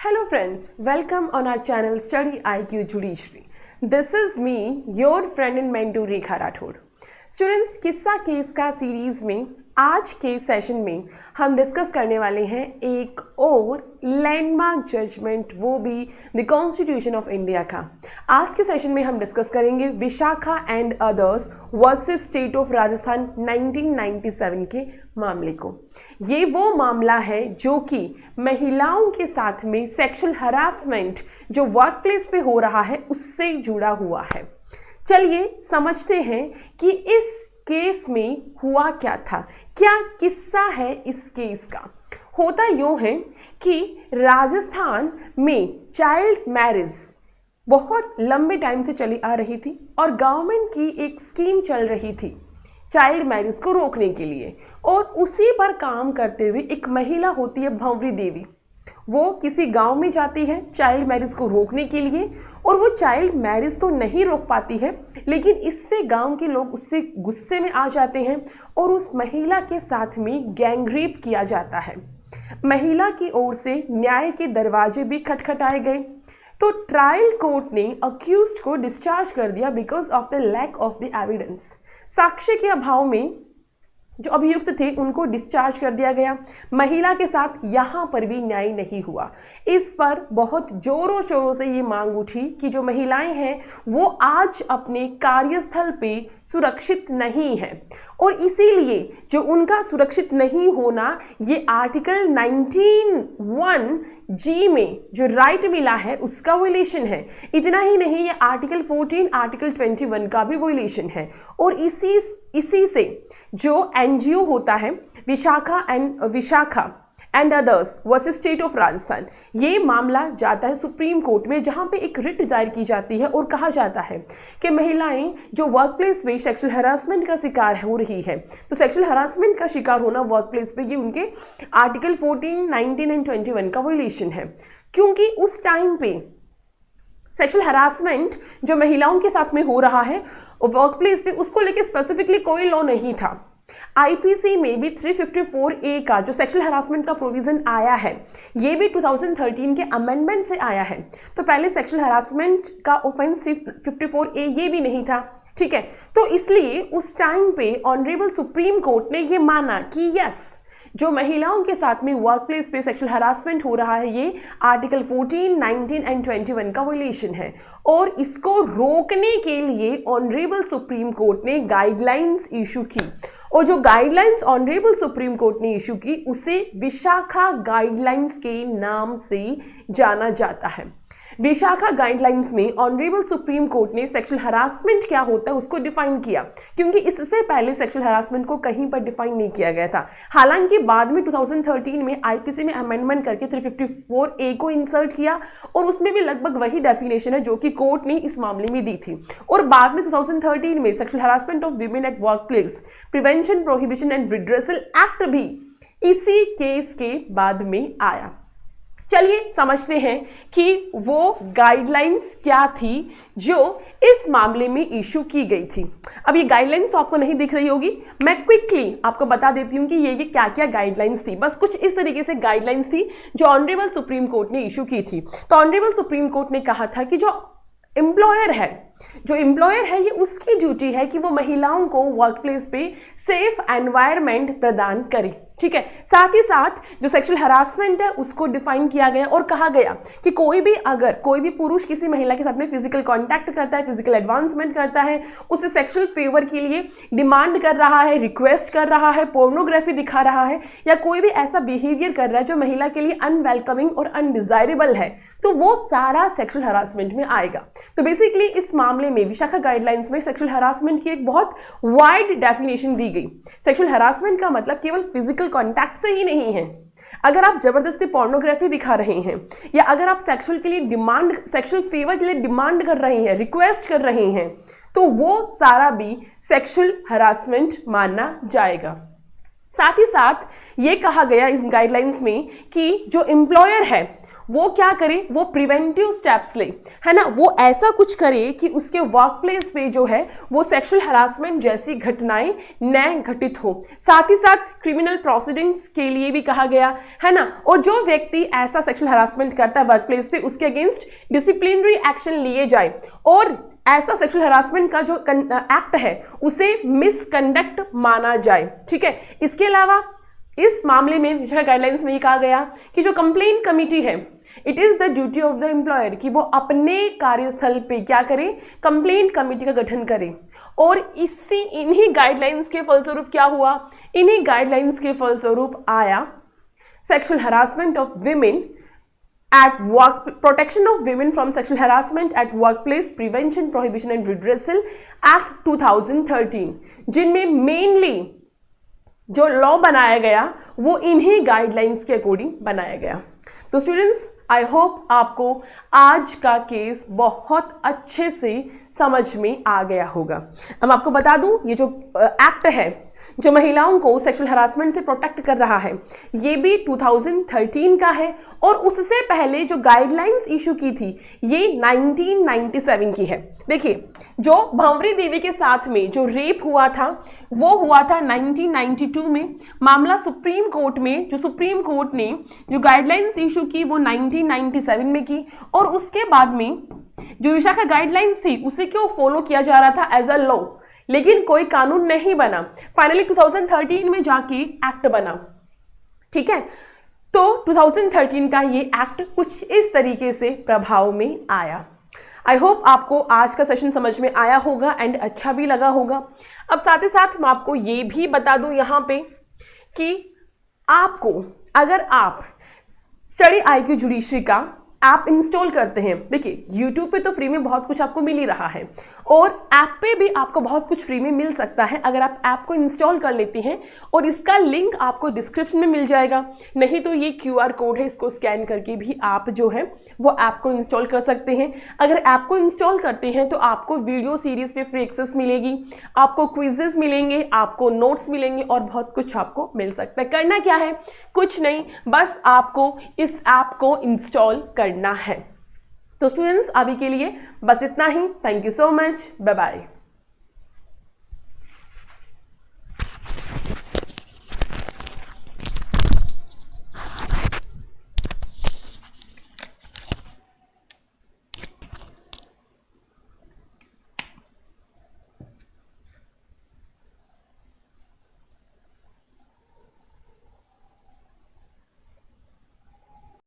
Hello friends, welcome on our channel Study IQ Judiciary. This is me, your friend and mentor Rekha Rathod. Students, किस्सा case का series में आज के session में हम discuss करने वाले हैं एक और लैंडमार्क जजमेंट, वो भी द कॉन्स्टिट्यूशन ऑफ इंडिया का। आज के सेशन में हम डिस्कस करेंगे Vishakha and others versus state of Rajasthan 1997 के मामले को। ये वो मामला है जो कि महिलाओं के साथ में सेक्सुअल हरासमेंट जो वर्क प्लेस पे हो रहा है उससे जुड़ा हुआ है। चलिए समझते हैं कि इस केस में हुआ क्या था, क्या किस्सा है इस केस का। होता यूं है कि राजस्थान में चाइल्ड मैरिज बहुत लंबे टाइम से चली आ रही थी और गवर्नमेंट की एक स्कीम चल रही थी चाइल्ड मैरिज को रोकने के लिए, और उसी पर काम करते हुए एक महिला होती है भंवरी देवी। वो किसी गांव में जाती है चाइल्ड मैरिज को रोकने के लिए, और वो चाइल्ड मैरिज तो नहीं रोक पाती है, लेकिन इससे गांव के लोग उससे गुस्से में आ जाते हैं और उस महिला के साथ में गैंगरेप किया जाता है। महिला की ओर से न्याय के दरवाजे भी खटखटाए गए, तो ट्रायल कोर्ट ने अक्यूज्ड को डिस्चार्ज कर दिया because of the lack of the evidence. साक्ष्य के अभाव में जो अभियुक्त थे उनको डिस्चार्ज कर दिया गया। महिला के साथ यहाँ पर भी न्याय नहीं हुआ। इस पर बहुत जोरों शोरों से ये मांग उठी कि जो महिलाएं हैं वो आज अपने कार्यस्थल पे सुरक्षित नहीं है, और इसीलिए जो उनका सुरक्षित नहीं होना ये आर्टिकल 19(1)(g) में जो राइट मिला है उसका वोलेशन है। इतना ही नहीं, ये आर्टिकल 14, आर्टिकल 21 का भी वोलेशन है। और इसी से जो एनजीओ होता है Vishakha and others versus state of Rajasthan, ये मामला जाता है सुप्रीम कोर्ट में, जहां पे एक रिट दायर की जाती है और कहा जाता है कि महिलाएं जो वर्क प्लेस में सेक्सुअल हरासमेंट का शिकार हो रही है, तो सेक्सुअल हरासमेंट का शिकार होना वर्क प्लेस पे ये उनके आर्टिकल 14, 19 एंड 21 का वोलेशन है। क्योंकि उस टाइम पे सेक्सुअल हरासमेंट जो महिलाओं के साथ में हो रहा है वर्क प्लेस पे, उसको लेके स्पेसिफिकली कोई लॉ नहीं था। आईपीसी में भी 354A का जो सेक्सुअल हरासमेंट का प्रोविजन आया है, ये भी 2013 के अमेंडमेंट से आया है। तो पहले सेक्सुअल हरासमेंट का ऑफेंस 354A ये भी नहीं था, ठीक है। तो इसलिए उस टाइम पे ऑनरेबल सुप्रीम कोर्ट ने ये माना कि यस, जो महिलाओं के साथ में वर्क प्लेस पे सेक्सुअल हरासमेंट हो रहा है ये आर्टिकल 14, 19 एंड 21 का वोलेशन है, और इसको रोकने के लिए ऑनरेबल सुप्रीम कोर्ट ने गाइडलाइंस इशू की। और जो गाइडलाइंस ऑनरेबल सुप्रीम कोर्ट ने इशू की उसे विशाखा गाइडलाइंस के नाम से जाना जाता है। विशाखा गाइडलाइंस में ऑनरेबल सुप्रीम कोर्ट ने सेक्सुअल हरासमेंट क्या होता है उसको डिफाइन किया, क्योंकि इससे पहले सेक्सुअल हरासमेंट को कहीं पर डिफाइन नहीं किया गया था। हालांकि बाद में 2013 में आईपीसी में अमेंडमेंट करके 354A को इंसर्ट किया, और उसमें भी लगभग वही डेफिनेशन है जो कि कोर्ट ने इस मामले में दी थी। और बाद में 2013 में sexual harassment of women at work place prevention, prohibition and redressal act भी इसी केस के बाद में आया। चलिए समझते हैं कि वो गाइडलाइंस क्या थी जो इस मामले में इशू की गई थी। अब ये गाइडलाइंस तो आपको नहीं दिख रही होगी, मैं क्विकली आपको बता देती हूँ कि ये क्या क्या गाइडलाइंस थी। बस कुछ इस तरीके से गाइडलाइंस थी जो ऑनरेबल सुप्रीम कोर्ट ने इशू की थी। तो ऑनरेबल सुप्रीम कोर्ट ने कहा था कि जो एम्प्लॉयर है ये उसकी ड्यूटी है कि वो महिलाओं को वर्क प्लेस पे सेफ एनवायरनमेंट प्रदान करे, ठीक है। साथ ही साथ जो सेक्सुअल हरासमेंट है उसको डिफाइन किया गया और कहा गया कि कोई भी पुरुष किसी महिला के साथ में फिजिकल कांटेक्ट करता है, फिजिकल एडवांसमेंट करता है, उसे सेक्सुअल फेवर के लिए डिमांड कर रहा है, रिक्वेस्ट कर रहा है, पोर्नोग्राफी दिखा रहा है, या कोई भी ऐसा बिहेवियर कर रहा है जो महिला के लिए अनवेलकमिंग और अनडिजायरेबल है, तो वो सारा सेक्सुअल हरासमेंट में आएगा। तो बेसिकली इस मामले में विशाखा गाइडलाइंस में सेक्सुअल हरासमेंट की एक बहुत वाइड डेफिनेशन दी गई। सेक्सुअल हरासमेंट का मतलब केवल फिजिकल कांटेक्ट से ही नहीं है। अगर आप जबरदस्ती पोर्नोग्राफी दिखा रहे हैं, या अगर आप सेक्सुअल फेवर के लिए डिमांड कर रहे हैं, रिक्वेस्ट कर रहे हैं, तो वो सारा भी सेक्सुअल हरासमेंट माना जाएगा। साथ ही साथ ये कहा गया इस गाइडलाइंस में कि जो एम्प्लॉयर है वो क्या करे, वो प्रिवेंटिव स्टेप्स ले, है ना, वो ऐसा कुछ करे कि उसके वर्क प्लेस पे जो है वो सेक्सुअल हरासमेंट जैसी घटनाएं न घटित हो। साथ ही साथ क्रिमिनल प्रोसीडिंग्स के लिए भी कहा गया, है ना, और जो व्यक्ति ऐसा सेक्सुअल हरासमेंट करता है वर्क प्लेस पे उसके अगेंस्ट डिसिप्लिनरी एक्शन लिए जाए और ऐसा सेक्सुअल हरासमेंट का जो एक्ट है उसे मिसकंडक्ट माना जाए। ठीक है, इसके अलावा इस मामले में गाइडलाइंस में ये कहा गया कि जो कंप्लेंट कमिटी है, it is the duty of the employer कि वो अपने कार्यस्थल पे क्या करे, कंप्लेंट कमिटी का गठन करे। और इन्हीं गाइडलाइंस के फलस्वरूप क्या हुआ, इन्हीं गाइडलाइंस के फलस्वरूप आया sexual harassment of women at work, protection of women from sexual harassment at workplace, prevention, prohibition and redressal act 2013, जिनमें मेनली जो लॉ बनाया गया वो इन्हीं गाइडलाइंस के अकॉर्डिंग बनाया गया। तो स्टूडेंट्स, आई होप आपको आज का केस बहुत अच्छे से समझ में आ गया होगा। अब आपको बता दूं, ये जो एक्ट है जो महिलाओं को सेक्सुअल हरासमेंट से प्रोटेक्ट कर रहा है, ये भी 2013 का है और उससे पहले जो गाइडलाइंस इशू की थी ये 1997 की है। देखिए, जो भंवरी देवी के साथ में जो रेप हुआ था वो हुआ था 1992 में। मामला सुप्रीम कोर्ट में, जो सुप्रीम कोर्ट ने जो गाइडलाइंस इशू की वो 1997 में की और उसके बाद में जो विशाखा गाइडलाइंस थी उसे क्यों फॉलो किया जा रहा था एज अ लॉ, लेकिन कोई कानून नहीं बना। फाइनली 2013 में जाके एक्ट बना। ठीक है, तो 2013 का ये एक्ट कुछ इस तरीके से प्रभाव में आया। आई होप आपको आज का सेशन समझ में आया होगा एंड अच्छा भी लगा होगा। अब साथ ही साथ मैं आपको ये भी बता दूं यहाँ पे कि आपको, अगर आप स्टडी IQ जुडिशरी का ऐप इंस्टॉल करते हैं, देखिए YouTube पे तो फ्री में बहुत कुछ आपको मिल ही रहा है और ऐप पे भी आपको बहुत कुछ फ्री में मिल सकता है अगर आप ऐप को इंस्टॉल कर लेते हैं, और इसका लिंक आपको डिस्क्रिप्शन में मिल जाएगा। नहीं तो ये QR कोड है, इसको स्कैन करके भी आप जो है वो ऐप को इंस्टॉल कर सकते हैं। अगर ऐप को इंस्टॉल करते हैं तो आपको वीडियो सीरीज पे फ्री एक्सेस मिलेगी, आपको क्विजेस मिलेंगे, आपको नोट्स मिलेंगे और बहुत कुछ आपको मिल सकता है। करना क्या है, कुछ नहीं, बस आपको इस ऐप को इंस्टॉल करना है। तो स्टूडेंट्स, अभी के लिए बस इतना ही। Thank you so much, bye bye.